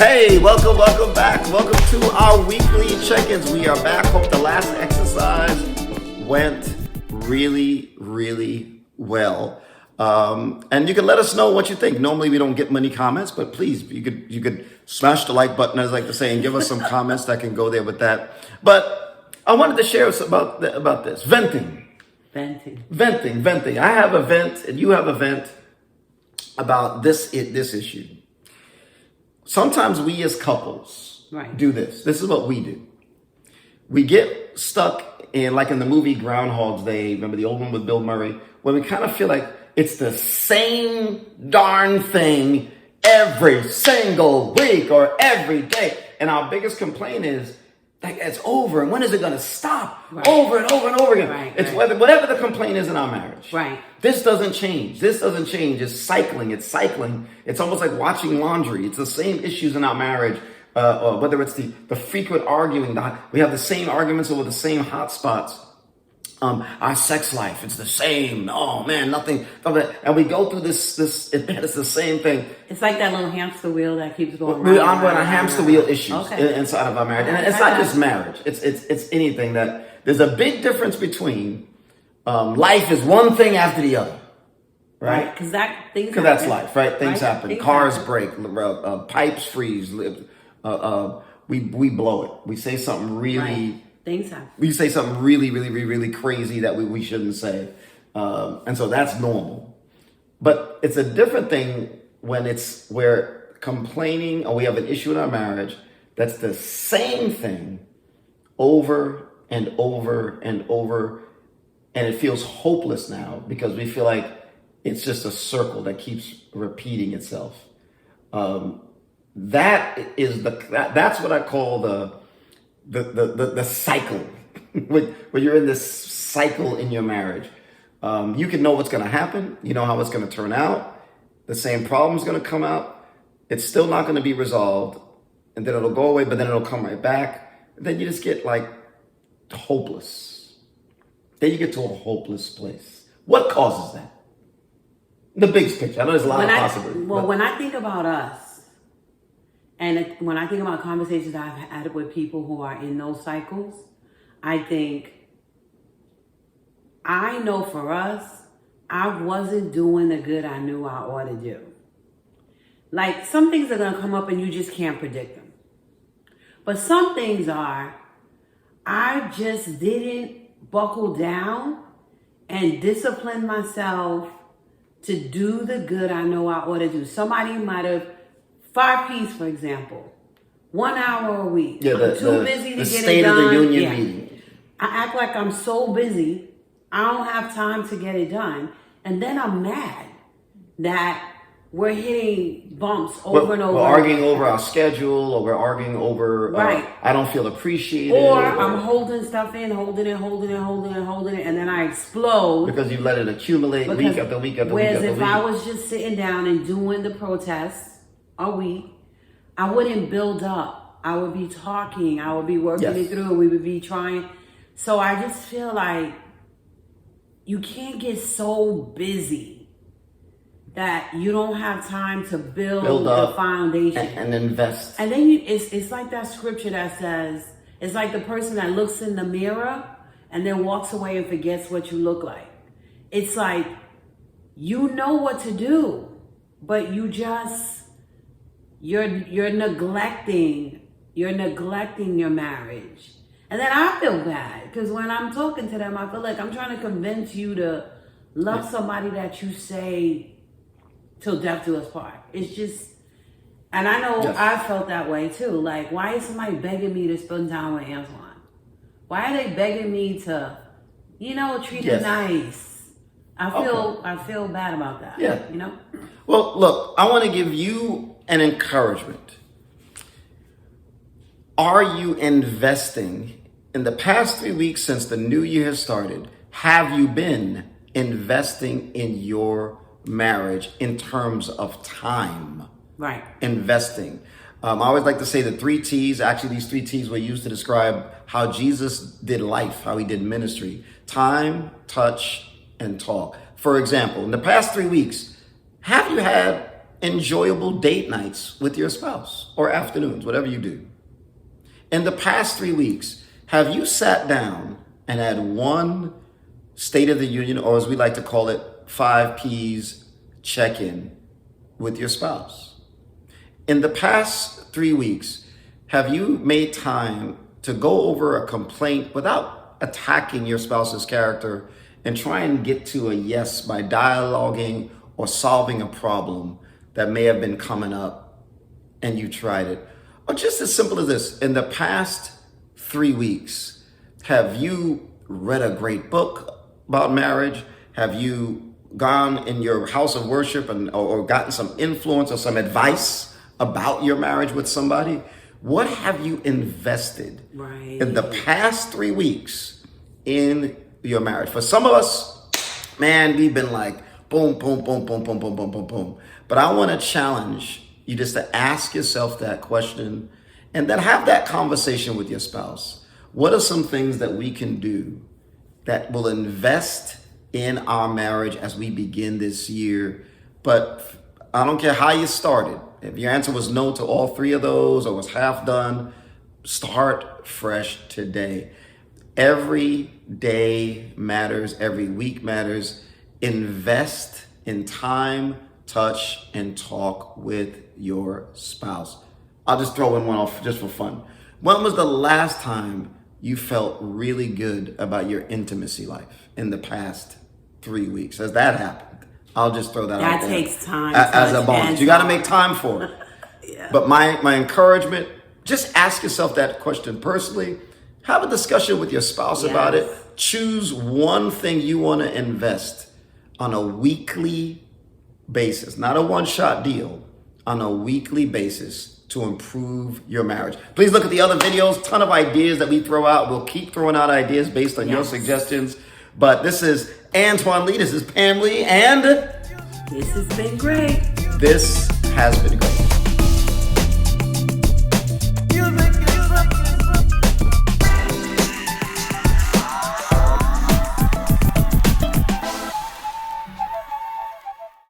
Hey, welcome back. Welcome to our weekly check-ins. We are back. Hope the last exercise went really well. And you can let us know what you think. Normally we don't get many comments, but please, you could smash the like button, as I like to say, and give us some comments that can go there with that. But I wanted to share about this venting. I have a vent, and you have a vent about this issue. Sometimes we as couples do this. This is what we do. We get stuck in, like in the movie Groundhog's Day, remember the old one with Bill Murray, where we kind of feel like it's the same darn thing every single week or every day. And our biggest complaint is, like, it's over, and when is it going to stop? Over and over and over again. It's whatever the complaint is in our marriage. This doesn't change. It's cycling. It's almost like watching laundry. It's the same issues in our marriage. Whether it's the frequent arguing, we have the same arguments over the same hot spots. Our sex life, it's the same. Oh man, nothing. And we go through this, it's the same thing. It's like that little hamster wheel that keeps going We're on a hamster wheel issues inside of our marriage. And it's not just marriage. It's anything that there's a big difference between, life is one thing after the other. Right? Because that's life, right? Things happen. Cars break, pipes freeze, we blow it. We say something really... Things happen. We say something really crazy that we shouldn't say. And so that's normal. But it's a different thing when we're complaining or we have an issue in our marriage that's the same thing over and over and over. And it feels hopeless now because we feel like it's just a circle that keeps repeating itself. That's what I call the cycle. when you're in this cycle in your marriage, you can know what's going to happen. You know how it's going to turn out. The same problem's going to come out. It's still not going to be resolved, and then it'll go away, but then it'll come right back. And then you just get like hopeless. Then you get to a hopeless place. What causes that? The big picture. I know there's a lot of possibilities. Well, when I think about us, and when I think about conversations I've had with people who are in those cycles, I think, I know for us, I wasn't doing the good I knew I ought to do. Like, some things are going to come up and you just can't predict them. But some things are, I just didn't buckle down and discipline myself to do the good I know I ought to do. Somebody might have 5 P's, for example, 1 hour a week. I'm too busy to get it done. The State of the Union meeting. I act like I'm so busy, I don't have time to get it done. And then I'm mad that we're hitting bumps over and over. We're arguing over our schedule, or we're arguing over, I don't feel appreciated. Or I'm holding stuff in, holding it, and then I explode. Because you let it accumulate week after week after week. Whereas if I was just sitting down and doing the protests a week, I wouldn't build up. I would be talking. I would be working it through. We would be trying. So I just feel like you can't get so busy that you don't have time to build the foundation and invest. And then it's like that scripture that says, it's like the person that looks in the mirror and then walks away and forgets what you look like. It's like, you know what to do, but you're neglecting your marriage. And then I feel bad because when I'm talking to them, I feel like I'm trying to convince you to love somebody that you say till death do us part. It's just, and I know I felt that way too. Like, why is somebody begging me to spend time with Antoine? Why are they begging me to, treat him nice? I feel bad about that. Yeah. Well, look, I want to give you an encouragement. Are you investing in the past 3 weeks since the new year has started? Have you been investing in your marriage in terms of time? Investing. I always like to say the 3 T's. Actually, these 3 T's were used to describe how Jesus did life, how he did ministry. Time, touch, and talk. For example, in the past 3 weeks, have you had enjoyable date nights with your spouse or afternoons, whatever you do. In the past 3 weeks, have you sat down and had one State of the Union, or as we like to call it, 5 Ps check-in with your spouse? In the past 3 weeks, have you made time to go over a complaint without attacking your spouse's character and try and get to a yes by dialoguing or solving a problem that may have been coming up and you tried it? Or just as simple as this, in the past 3 weeks, have you read a great book about marriage? Have you gone in your house of worship or gotten some influence or some advice about your marriage with somebody? What have you invested in the past 3 weeks in your marriage? For some of us, man, we've been like, boom, boom, boom, boom, boom, boom, boom, boom, boom. But I want to challenge you just to ask yourself that question and then have that conversation with your spouse. What are some things that we can do that will invest in our marriage as we begin this year? But I don't care how you started. If your answer was no to all 3 of those or was half done, start fresh today. Every day matters. Every week matters. Invest in time, touch, and talk with your spouse. I'll just throw in one off just for fun. When was the last time you felt really good about your intimacy life in the past 3 weeks? Has that happened? I'll just throw that out there. That takes time. As a bonus. You got to make time for it. Yeah. But my encouragement, just ask yourself that question personally. Have a discussion with your spouse about it. Choose one thing you want to invest on a weekly basis, not a one-shot deal, on a weekly basis to improve your marriage. Please look at the other videos. Ton of ideas that we throw out. We'll keep throwing out ideas based on your suggestions. But this is Antoine Lee. This is Pam Lee. And this has been great. this has been great.